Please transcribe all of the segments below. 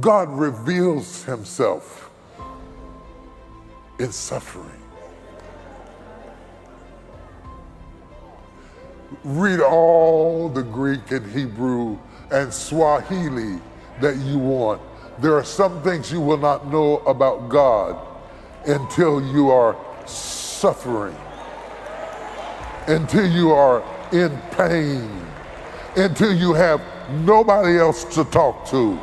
God reveals himself in suffering. Read all the Greek and Hebrew and Swahili that you want. There are some things you will not know about God until you are suffering, until you are in pain, until you have nobody else to talk to,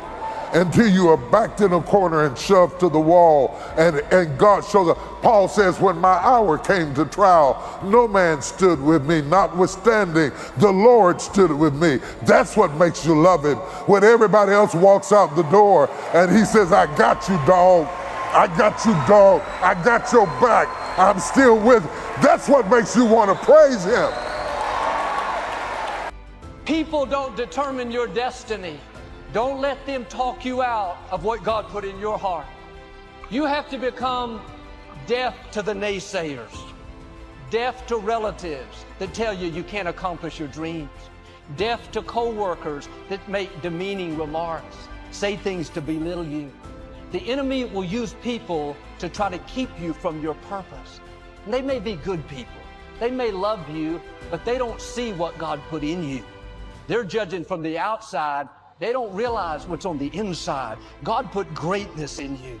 until you are backed in a corner and shoved to the wall, and God shows up. Paul says, when my hour came to trial, no man stood with me, notwithstanding the Lord stood with me. That's what makes you love him. When everybody else walks out the door and he says, I got you, dog. I got you, dog. I got your back. I'm still with you. That's what makes you want to praise him. People don't determine your destiny. Don't let them talk you out of what God put in your heart. You have to become deaf to the naysayers, deaf to relatives that tell you you can't accomplish your dreams, deaf to co-workers that make demeaning remarks, say things to belittle you. The enemy will use people to try to keep you from your purpose. And they may be good people. They may love you, but they don't see what God put in you. They're judging from the outside. They don't realize what's on the inside. God put greatness in you.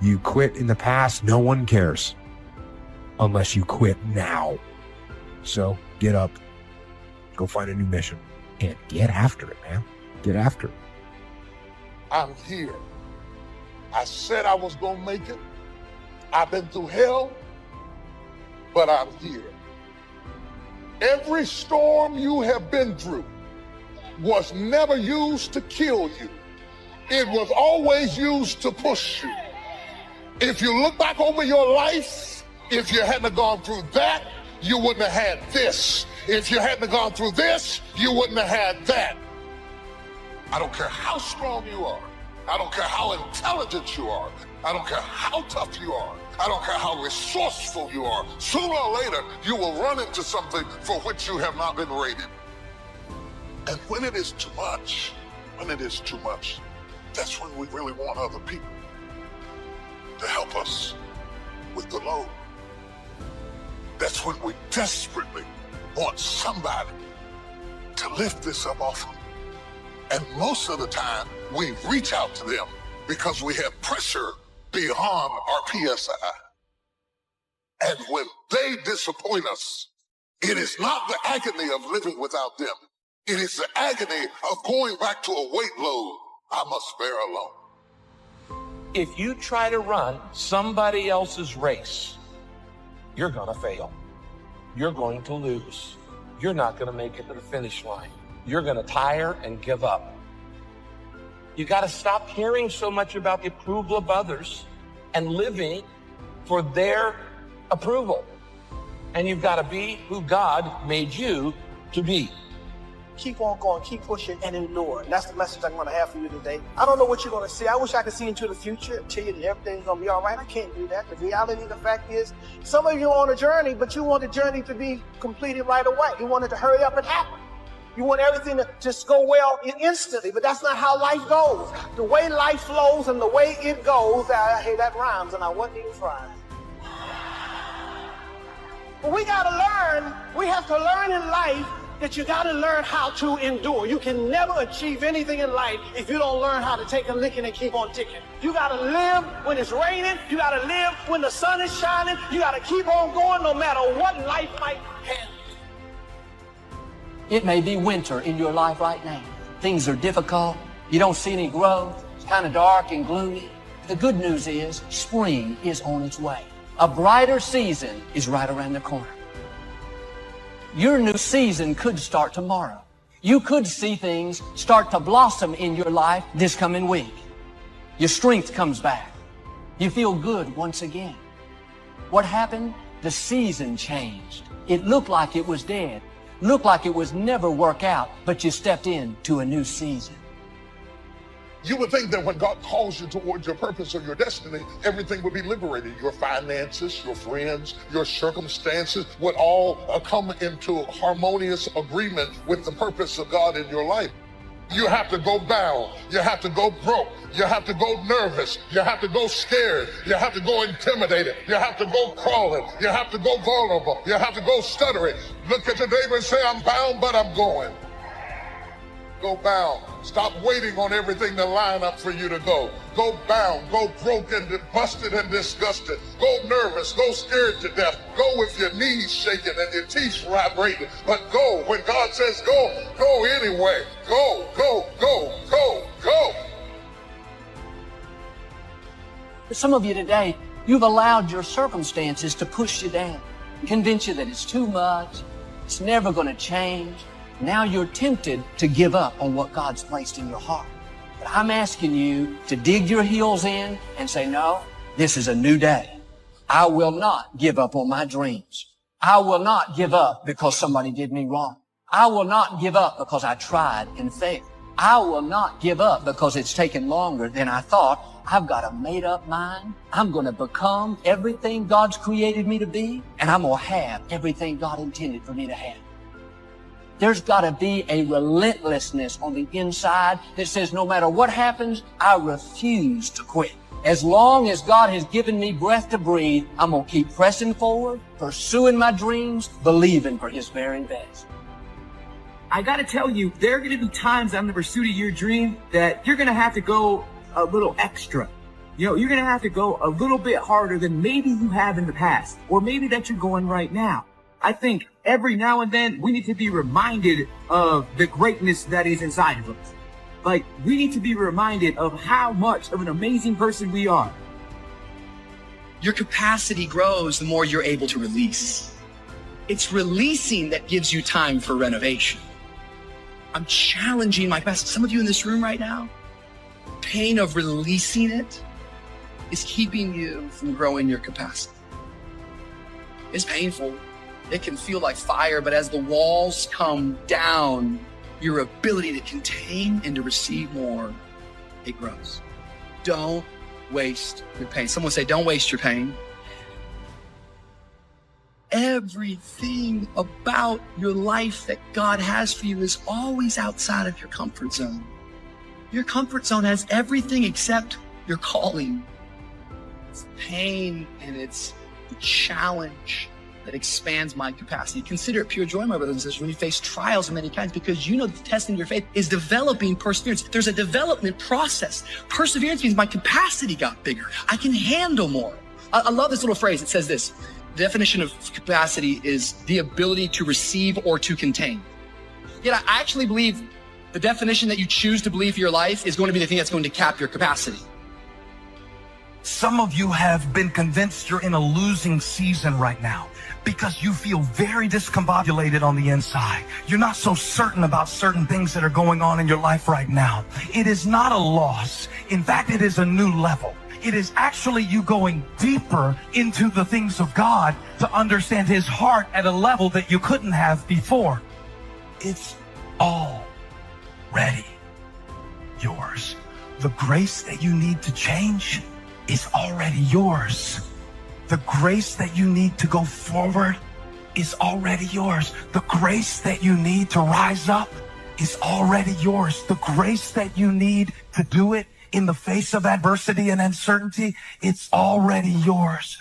You quit in the past, no one cares. Unless you quit now. So get up, go find a new mission, and get after it, man. Get after it. I'm here. I said I was gonna make it. I've been through hell, but I'm here. Every storm you have been through was never used to kill you. It was always used to push you. If you look back over your life, if you hadn't gone through that, you wouldn't have had this. If you hadn't gone through this, you wouldn't have had that. I don't care how strong you are. I don't care how intelligent you are. I don't care how tough you are. I don't care how resourceful you are. Sooner or later, you will run into something for which you have not been rated. And when it is too much, that's when we really want other people to help us with the load. That's when we desperately want somebody to lift this up off of. And most of the time, we reach out to them because we have pressure beyond our PSI. And when they disappoint us, it is not the agony of living without them. It is the agony of going back to a weight load I must bear alone. If you try to run somebody else's race, you're gonna fail. You're going to lose. You're not gonna make it to the finish line. You're gonna tire and give up. You gotta stop caring so much about the approval of others and living for their approval. And you've gotta be who God made you to be. Keep on going, keep pushing, and endure. And that's the message I'm going to have for you today. I don't know what you're going to see. I wish I could see into the future and tell you that everything's going to be all right. I can't do that. The reality of the fact is, some of you are on a journey, but you want the journey to be completed right away. You want it to hurry up and happen. You want everything to just go well instantly, but that's not how life goes. The way life flows and the way it goes, hey, that rhymes, and I wasn't even trying. But we got to learn, we have to learn in life that you got to learn how to endure. You can never achieve anything in life if you don't learn how to take a licking and keep on ticking. You got to live when it's raining. You got to live when the sun is shining. You got to keep on going no matter what life might hand you. It may be winter in your life right now. Things are difficult. You don't see any growth. It's kind of dark and gloomy. The good news is spring is on its way. A brighter season is right around the corner. Your new season could start tomorrow. You could see things start to blossom in your life this coming week. Your strength comes back. You feel good once again. What happened? The season changed. It looked like it was dead. Looked like it was never work out, but you stepped into a new season. You would think that when God calls you towards your purpose or your destiny, everything would be liberated. Your finances, your friends, your circumstances would all come into harmonious agreement with the purpose of God in your life. You have to go bound. You have to go broke. You have to go nervous. You have to go scared. You have to go intimidated. You have to go crawling. You have to go vulnerable. You have to go stuttering. Look at your neighbor and say, I'm bound, but I'm going. Go bound. Stop waiting on everything to line up for you to go. Go bound. Go broke and busted and disgusted. Go nervous. Go scared to death. Go with your knees shaking and your teeth vibrating. But go. When God says go, go anyway. Go, go, go, go, go. Some of you today, you've allowed your circumstances to push you down, convince you that it's too much, it's never going to change. Now you're tempted to give up on what God's placed in your heart. But I'm asking you to dig your heels in and say, no, this is a new day. I will not give up on my dreams. I will not give up because somebody did me wrong. I will not give up because I tried and failed. I will not give up because it's taken longer than I thought. I've got a made-up mind. I'm going to become everything God's created me to be, and I'm going to have everything God intended for me to have. There's got to be a relentlessness on the inside that says no matter what happens, I refuse to quit. As long as God has given me breath to breathe, I'm going to keep pressing forward, pursuing my dreams, believing for His very best. I got to tell you, there are going to be times on the pursuit of your dream that you're going to have to go a little extra. You're going to have to go a little bit harder than maybe you have in the past, or maybe that you're going right now. I think every now and then we need to be reminded of the greatness that is inside of us. Like, we need to be reminded of how much of an amazing person we are. Your capacity grows the more you're able to release. It's releasing that gives you time for renovation. I'm challenging my capacity. Some of you in this room right now, pain of releasing it is keeping you from growing your capacity. It's painful. It can feel like fire, but as the walls come down, your ability to contain and to receive more, it grows. Don't waste your pain. Someone say, don't waste your pain. Everything about your life that God has for you is always outside of your comfort zone. Your comfort zone has everything except your calling. It's pain and it's the challenge that expands my capacity. Consider it pure joy, my brothers and sisters, when you face trials of many kinds, because you know the testing of your faith is developing perseverance. There's a development process. Perseverance means my capacity got bigger. I can handle more. I love this little phrase. It says this: the definition of capacity is the ability to receive or to contain. Yet I actually believe the definition that you choose to believe for your life is going to be the thing that's going to cap your capacity. Some of you have been convinced you're in a losing season right now because you feel very discombobulated on the inside. You're not so certain about certain things that are going on in your life right now. It is not a loss. In fact, it is a new level. It is actually you going deeper into the things of God to understand His heart at a level that you couldn't have before. It's already yours. The grace that you need to change is already yours. The grace that you need to go forward is already yours. The grace that you need to rise up is already yours. The grace that you need to do it in the face of adversity and uncertainty, it's already yours.